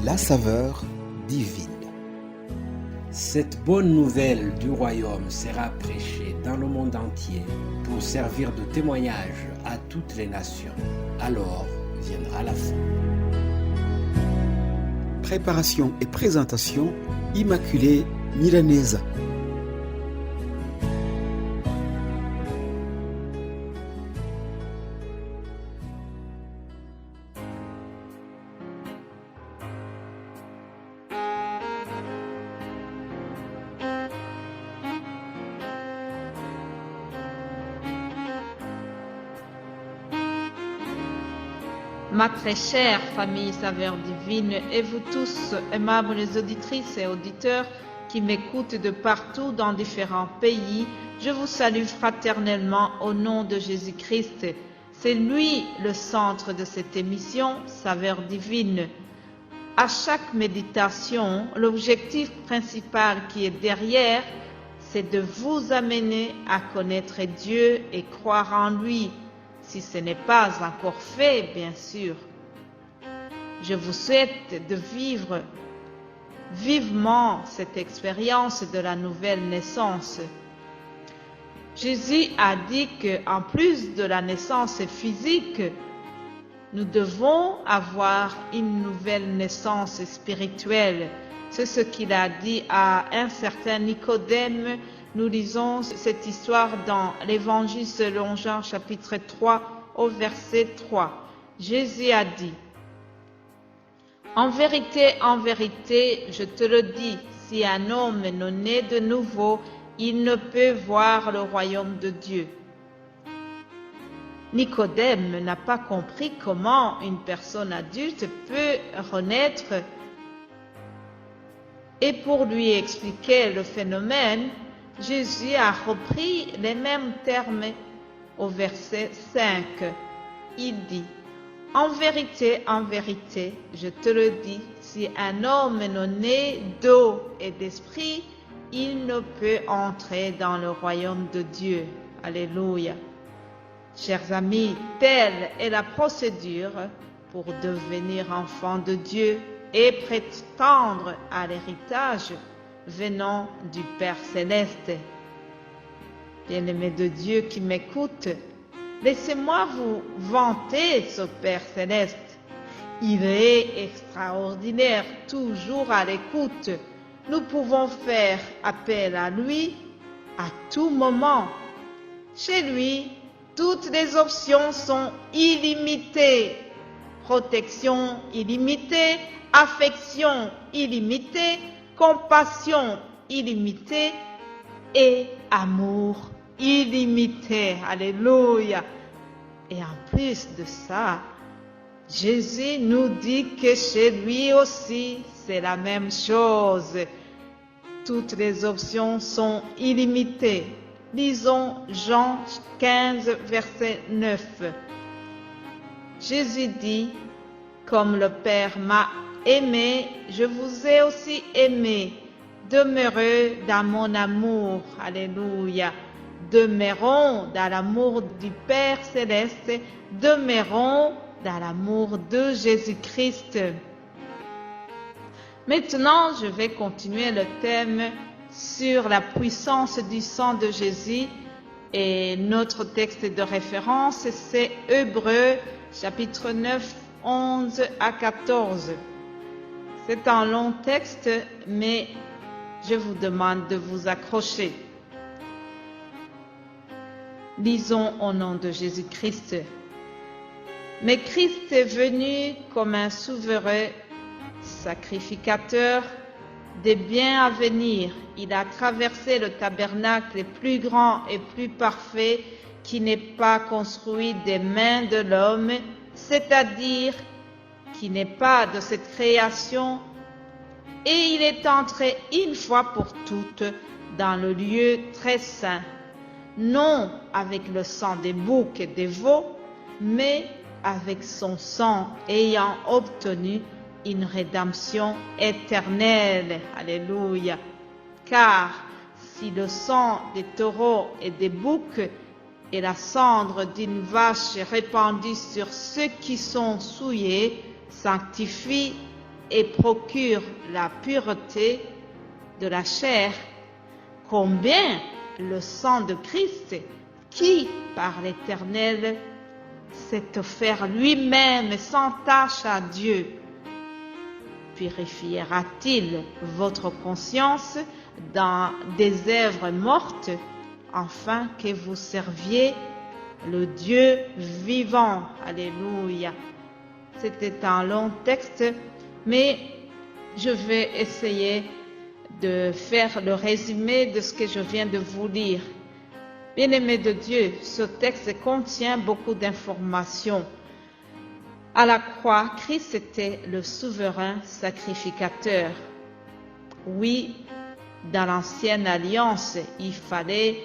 la saveur divine. Cette bonne nouvelle du royaume sera prêchée dans le monde entier pour servir de témoignage à toutes les nations. Alors viendra la fin. Préparation et présentation, Immaculée Milanesa. Ma très chère famille Saveur Divine et vous tous, aimables auditrices et auditeurs qui m'écoutent de partout dans différents pays, je vous salue fraternellement au nom de Jésus-Christ. C'est lui le centre de cette émission, Saveur Divine. À chaque méditation, l'objectif principal qui est derrière, c'est de vous amener à connaître Dieu et croire en lui. Si ce n'est pas encore fait, bien sûr. Je vous souhaite de vivre vivement cette expérience de la nouvelle naissance. Jésus a dit qu'en plus de la naissance physique, nous devons avoir une nouvelle naissance spirituelle. C'est ce qu'il a dit à un certain Nicodème. Nous lisons cette histoire dans l'Évangile selon Jean chapitre 3 au verset 3. Jésus a dit, « En vérité, je te le dis, si un homme n'est né de nouveau, il ne peut voir le royaume de Dieu. » Nicodème n'a pas compris comment une personne adulte peut renaître. Et pour lui expliquer le phénomène, Jésus a repris les mêmes termes au verset 5. Il dit, « En vérité, je te le dis, si un homme est né d'eau et d'esprit, il ne peut entrer dans le royaume de Dieu. » Alléluia. Chers amis, telle est la procédure pour devenir enfant de Dieu et prétendre à l'héritage venant du Père Céleste. Bien-aimés de Dieu qui m'écoute, laissez-moi vous vanter ce Père Céleste. Il est extraordinaire, toujours à l'écoute. Nous pouvons faire appel à lui à tout moment. Chez lui, toutes les options sont illimitées. Protection illimitée, affection illimitée, compassion illimitée et amour illimité. Alléluia. Et en plus de ça, Jésus nous dit que chez lui aussi, c'est la même chose. Toutes les options sont illimitées. Lisons Jean 15, verset 9. Jésus dit, « Comme le Père m'a aimé, je vous ai aussi aimé. Demeurez dans mon amour. » Alléluia. Demeurons dans l'amour du Père Céleste. Demeurons dans l'amour de Jésus-Christ. Maintenant, je vais continuer le thème sur la puissance du sang de Jésus. Et notre texte de référence, c'est Hébreux, chapitre 9, 11 à 14. C'est un long texte, mais je vous demande de vous accrocher. Lisons au nom de Jésus-Christ. Mais Christ est venu comme un souverain sacrificateur des biens à venir. Il a traversé le tabernacle plus grand et plus parfait qui n'est pas construit des mains de l'homme, c'est-à-dire qui n'est pas de cette création, et il est entré une fois pour toutes dans le lieu très saint, non avec le sang des boucs et des veaux, mais avec son sang ayant obtenu une rédemption éternelle. Alléluia. Car si le sang des taureaux et des boucs et la cendre d'une vache répandue sur ceux qui sont souillés sanctifient et procure la pureté de la chair, combien le sang de Christ, qui par l'Éternel s'est offert lui-même sans tache à Dieu, purifiera-t-il votre conscience dans des œuvres mortes, afin que vous serviez le Dieu vivant. Alléluia. C'était un long texte, mais je vais essayer de faire le résumé de ce que je viens de vous lire. Bien-aimés de Dieu, ce texte contient beaucoup d'informations. À la croix, Christ était le souverain sacrificateur. Oui, dans l'ancienne alliance, il fallait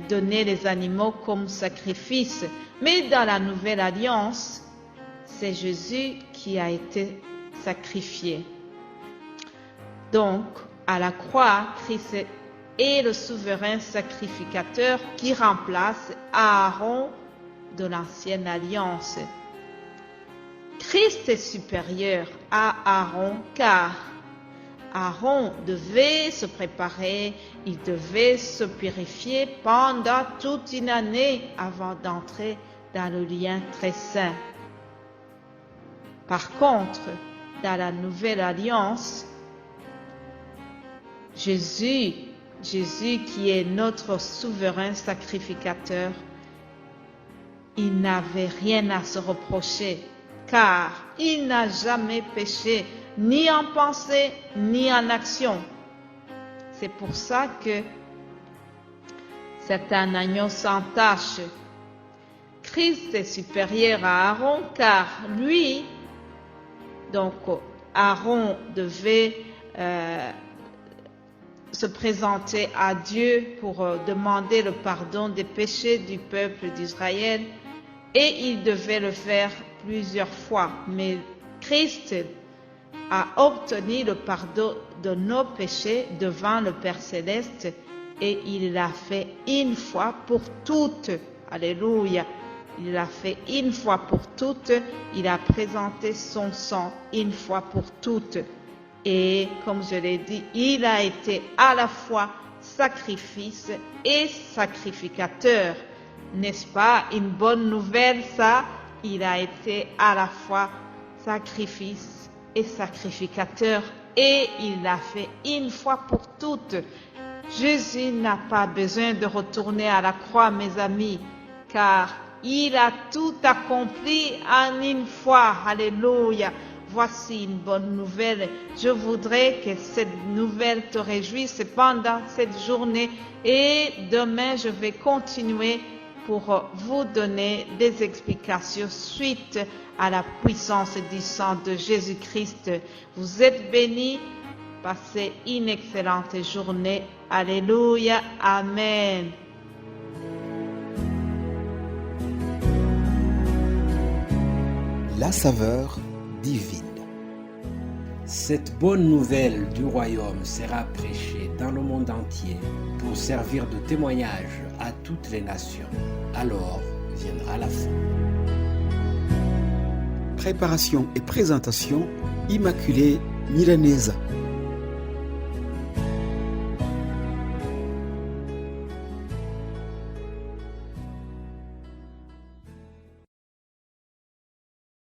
donner les animaux comme sacrifice. Mais dans la nouvelle alliance, c'est Jésus qui a été sacrifié. Donc, à la croix, Christ est le souverain sacrificateur qui remplace Aaron de l'ancienne alliance. Christ est supérieur à Aaron car Aaron devait se préparer, il devait se purifier pendant toute une année avant d'entrer dans le lien très saint. Par contre, dans la nouvelle alliance, Jésus qui est notre souverain sacrificateur, il n'avait rien à se reprocher car il n'a jamais péché, ni en pensée, ni en action. C'est pour ça que c'est un agneau sans tache. Christ est supérieur à Aaron car lui, donc Aaron devait se présenter à Dieu pour demander le pardon des péchés du peuple d'Israël et il devait le faire plusieurs fois. Mais Christ a obtenu le pardon de nos péchés devant le Père Céleste et il l'a fait une fois pour toutes. Alléluia. Il l'a fait une fois pour toutes. Il a présenté son sang une fois pour toutes. Et comme je l'ai dit, il a été à la fois sacrifice et sacrificateur. N'est-ce pas une bonne nouvelle ça? Il a été à la fois sacrifice et sacrificateur et il l'a fait une fois pour toutes. Jésus n'a pas besoin de retourner à la croix, mes amis, car il a tout accompli en une fois. Alléluia. Voici une bonne nouvelle. Je voudrais que cette nouvelle te réjouisse pendant cette journée et demain je vais continuer pour vous donner des explications suite à la puissance du sang de Jésus-Christ. Vous êtes bénis. Passez une excellente journée. Alléluia. Amen. La saveur divine. Cette bonne nouvelle du royaume sera prêchée dans le monde entier pour servir de témoignage à toutes les nations. Alors viendra la fin. Préparation et présentation, Immaculée Milanesa.